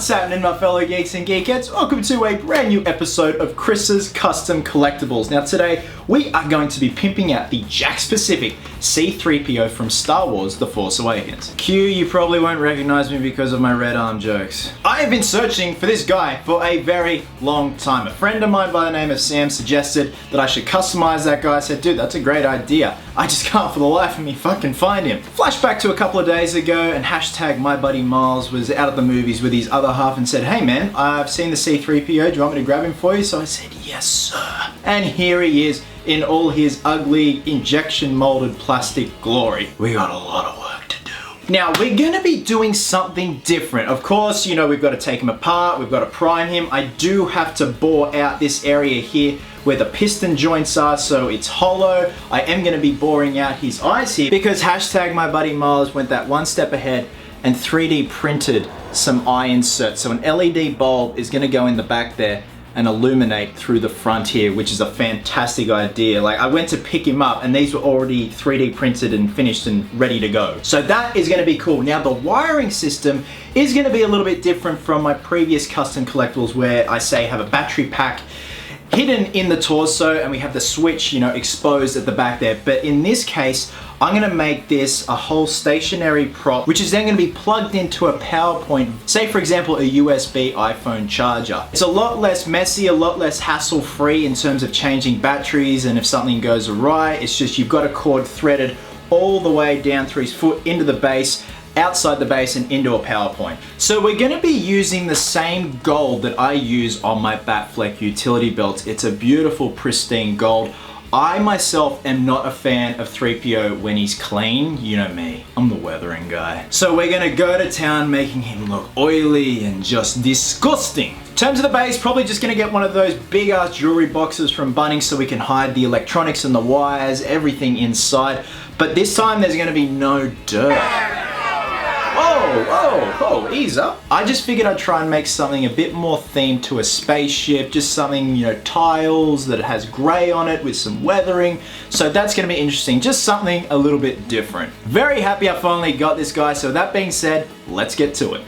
What's happening, my fellow geeks and geekettes? Welcome to a brand new episode of Chris's Custom Collectibles. Now today, we are going to be pimping out the Jakks Pacific C3PO from Star Wars The Force Awakens. Q, you probably won't recognize me because of my red arm jokes. I have been searching for this guy for a very long time. A friend of mine by the name of Sam suggested that I should customize that guy. I said, dude, that's a great idea. I just can't for the life of me fucking find him. Flashback to a couple of days ago and hashtag my buddy Miles was out at the movies with his other half and said, hey man, I've seen the C3PO, do you want me to grab him for you? So I said, yes sir. And here he is in all his ugly injection molded plastic glory. We got a lot of work to do. Now we're gonna be doing something different. Of course, you know, we've got to take him apart, we've got to prime him. I do have to bore out this area here where the piston joints are, so it's hollow. I am gonna be boring out his eyes here because hashtag my buddy Miles went that one step ahead and 3D printed some eye inserts. So an LED bulb is gonna go in the back there and illuminate through the front here, which is a fantastic idea. Like, I went to pick him up and these were already 3D printed and finished and ready to go. So that is gonna be cool. Now the wiring system is gonna be a little bit different from my previous custom collectibles where I say have a battery pack hidden in the torso and we have the switch, you know, exposed at the back there. But in this case, I'm gonna make this a whole stationary prop, which is then gonna be plugged into a power point, say for example, a USB iPhone charger. It's a lot less messy, a lot less hassle-free in terms of changing batteries, and if something goes awry, it's just you've got a cord threaded all the way down through his foot into the base, outside the base and into a power point. So we're gonna be using the same gold that I use on my Batfleck utility belts. It's a beautiful, pristine gold. I myself am not a fan of 3PO when he's clean. You know me, I'm the weathering guy. So we're gonna go to town making him look oily and just disgusting. In terms of the base, probably just gonna get one of those big ass jewelry boxes from Bunnings so we can hide the electronics and the wires, everything inside. But this time there's gonna be no dirt. Whoa, ease up. I just figured I'd try and make something a bit more themed to a spaceship, just something, you know, tiles that has gray on it with some weathering. So that's gonna be interesting, just something a little bit different. Very happy I finally got this guy, so that being said, let's get to it.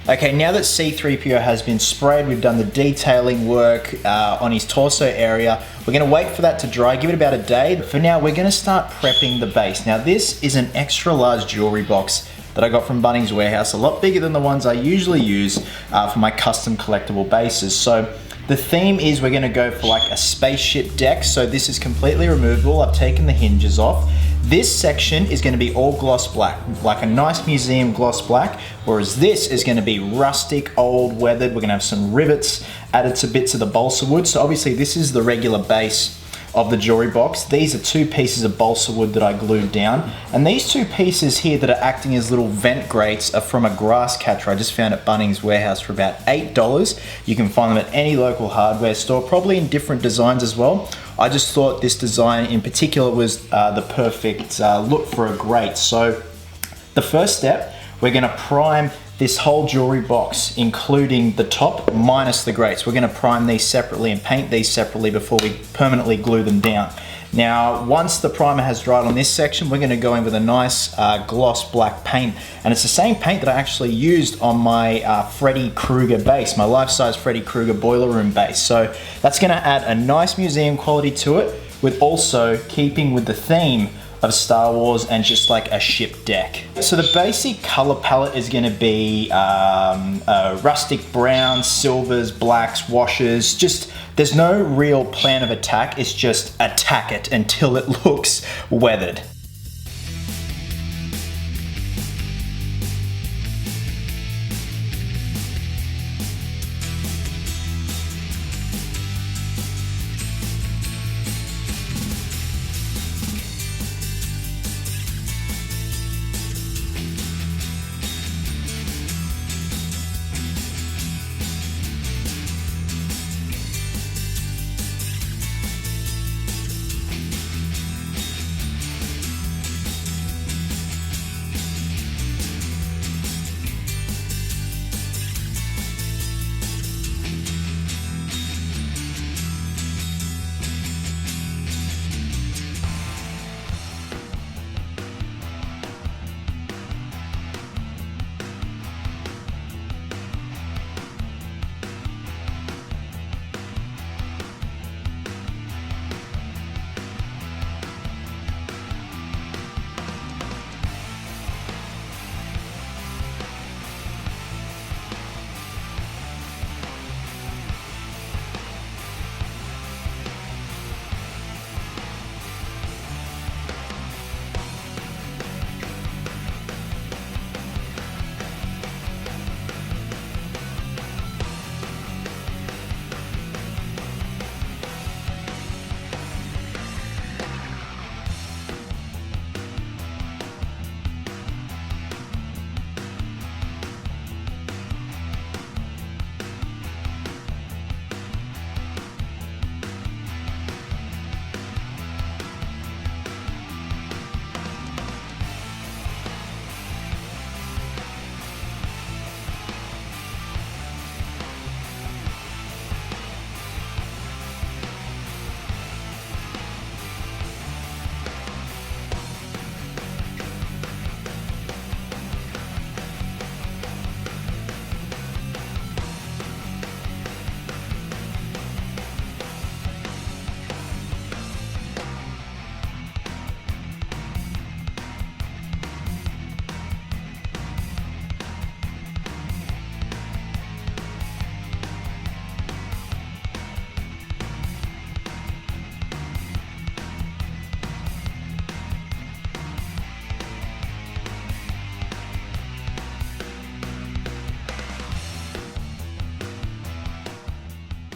Okay, now that C3PO has been sprayed, we've done the detailing work on his torso area. We're gonna wait for that to dry, give it about a day. For now, we're gonna start prepping the base. Now this is an extra large jewelry box that I got from Bunnings Warehouse, a lot bigger than the ones I usually use for my custom collectible bases. So The theme is we're gonna go for like a spaceship deck. So this is completely removable. I've taken the hinges off. This section is gonna be all gloss black, like a nice museum gloss black, whereas this is gonna be rustic, old, weathered. We're gonna have some rivets added to bits of the balsa wood. So obviously this is the regular base of the jewelry box. These are 2 pieces of balsa wood that I glued down. And these 2 pieces here that are acting as little vent grates are from a grass catcher I just found at Bunnings Warehouse for about $8. You can find them at any local hardware store, probably in different designs as well. I just thought this design in particular was the perfect look for a grate. So the first step, we're gonna prime this whole jewelry box, including the top minus the grates. We're gonna prime these separately and paint these separately before we permanently glue them down. Now, once the primer has dried on this section, we're gonna go in with a nice gloss black paint. And it's the same paint that I actually used on my Freddy Krueger base, my life-size Freddy Krueger boiler room base. So that's gonna add a nice museum quality to it, with also keeping with the theme of Star Wars and just like a ship deck. So the basic color palette is going to be rustic browns, silvers, blacks, washes. Just there's no real plan of attack. It's just attack it until it looks weathered.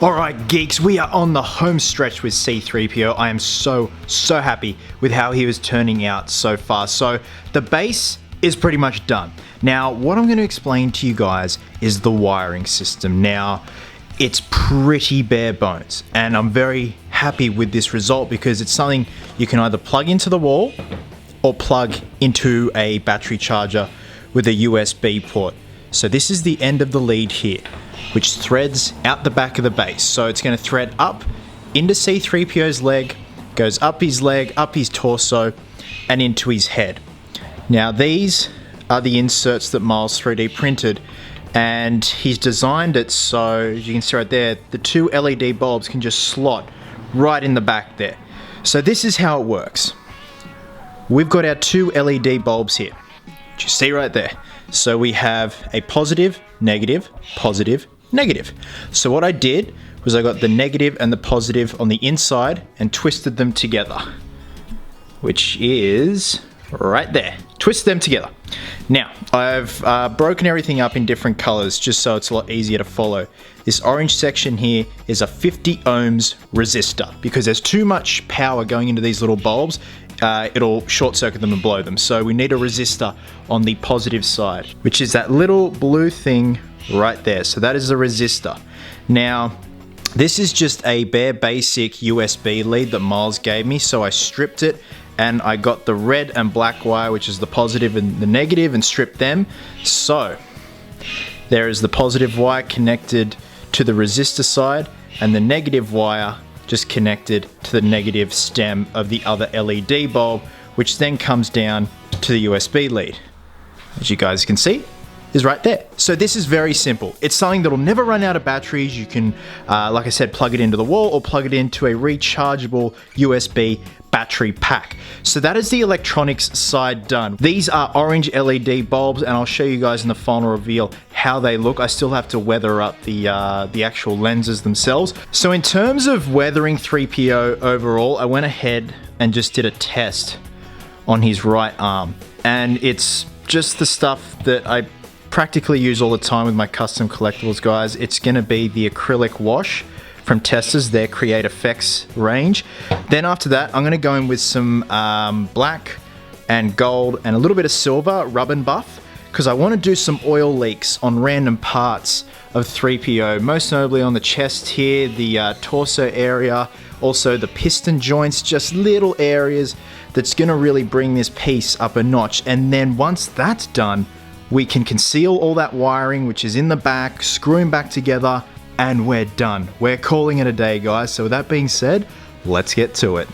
Alright geeks, we are on the home stretch with C3PO. I am so happy with how he was turning out so far. So the base is pretty much done. Now what I'm going to explain to you guys is the wiring system. Now it's pretty bare bones and I'm very happy with this result because it's something you can either plug into the wall or plug into a battery charger with a USB port. So this is the end of the lead here, which threads out the back of the base. So it's going to thread up into C3PO's leg, goes up his leg, up his torso, and into his head. Now these are the inserts that Miles 3D printed, and he's designed it so, as you can see right there, the two LED bulbs can just slot right in the back there. So this is how it works. We've got our two LED bulbs here, which you see right there. So we have a positive, negative, positive, negative. So what I did was I got the negative and the positive on the inside and twisted them together, which is right there. Twist them together. Now, I've broken everything up in different colors just so it's a lot easier to follow. This orange section here is a 50 ohms resistor because there's too much power going into these little bulbs. It'll short circuit them and blow them. So we need a resistor on the positive side, which is that little blue thing right there. So that is a resistor. Now, this is just a bare basic USB lead that Miles gave me. So I stripped it and I got the red and black wire, which is the positive and the negative, and stripped them. So there is the positive wire connected to the resistor side and the negative wire just connected to the negative stem of the other LED bulb, which then comes down to the USB lead. As you guys can see, is right there. So this is very simple. It's something that'll never run out of batteries. You can, like I said, plug it into the wall or plug it into a rechargeable USB battery pack. So that is the electronics side done. These are orange LED bulbs, and I'll show you guys in the final reveal how they look. I still have to weather up the actual lenses themselves. So in terms of weathering 3PO overall, I went ahead and just did a test on his right arm, and it's just the stuff that I practically use all the time with my custom collectibles, guys. It's gonna be the acrylic wash from Testors, their Create Effects range. Then after that, I'm gonna go in with some black and gold and a little bit of silver rub and buff, because I wanna do some oil leaks on random parts of 3PO, most notably on the chest here, the torso area, also the piston joints, just little areas that's gonna really bring this piece up a notch. And then once that's done, we can conceal all that wiring, which is in the back, screw him back together, and we're done. We're calling it a day, guys. So with that being said, let's get to it.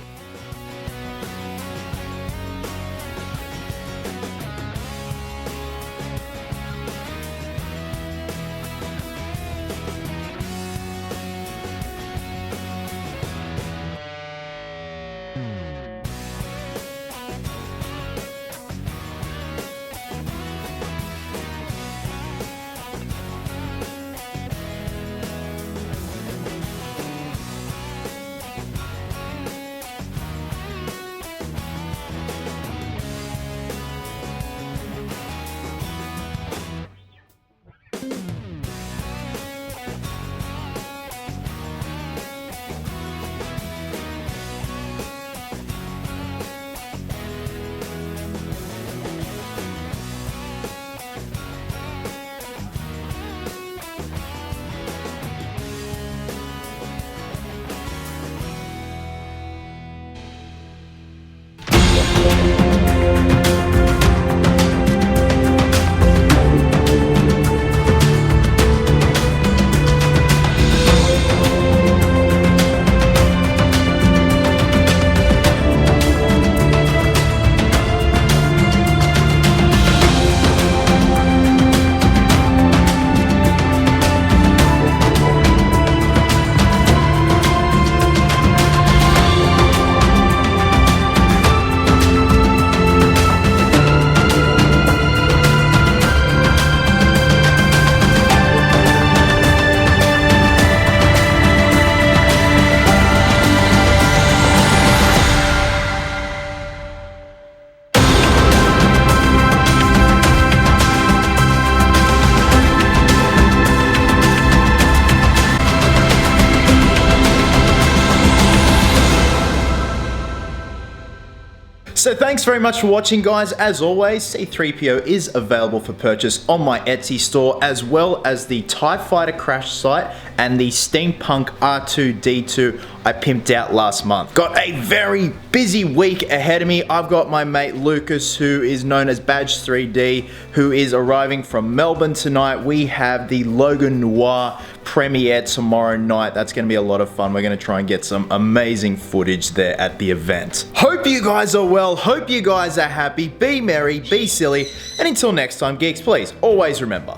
So thanks very much for watching, guys. As always, C3PO is available for purchase on my Etsy store, as well as the TIE Fighter Crash site and the Steampunk R2-D2 I pimped out last month. Got a very busy week ahead of me. I've got my mate Lucas, who is known as Badge 3D, who is arriving from Melbourne tonight. We have the Logan Noir premiere tomorrow night. That's going to be a lot of fun. We're going to try and get some amazing footage there at the event. Hope you guys are well. Hope you guys are happy. Be merry, be silly, and until next time, geeks, please always remember,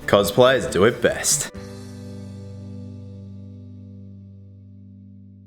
cosplayers do it best.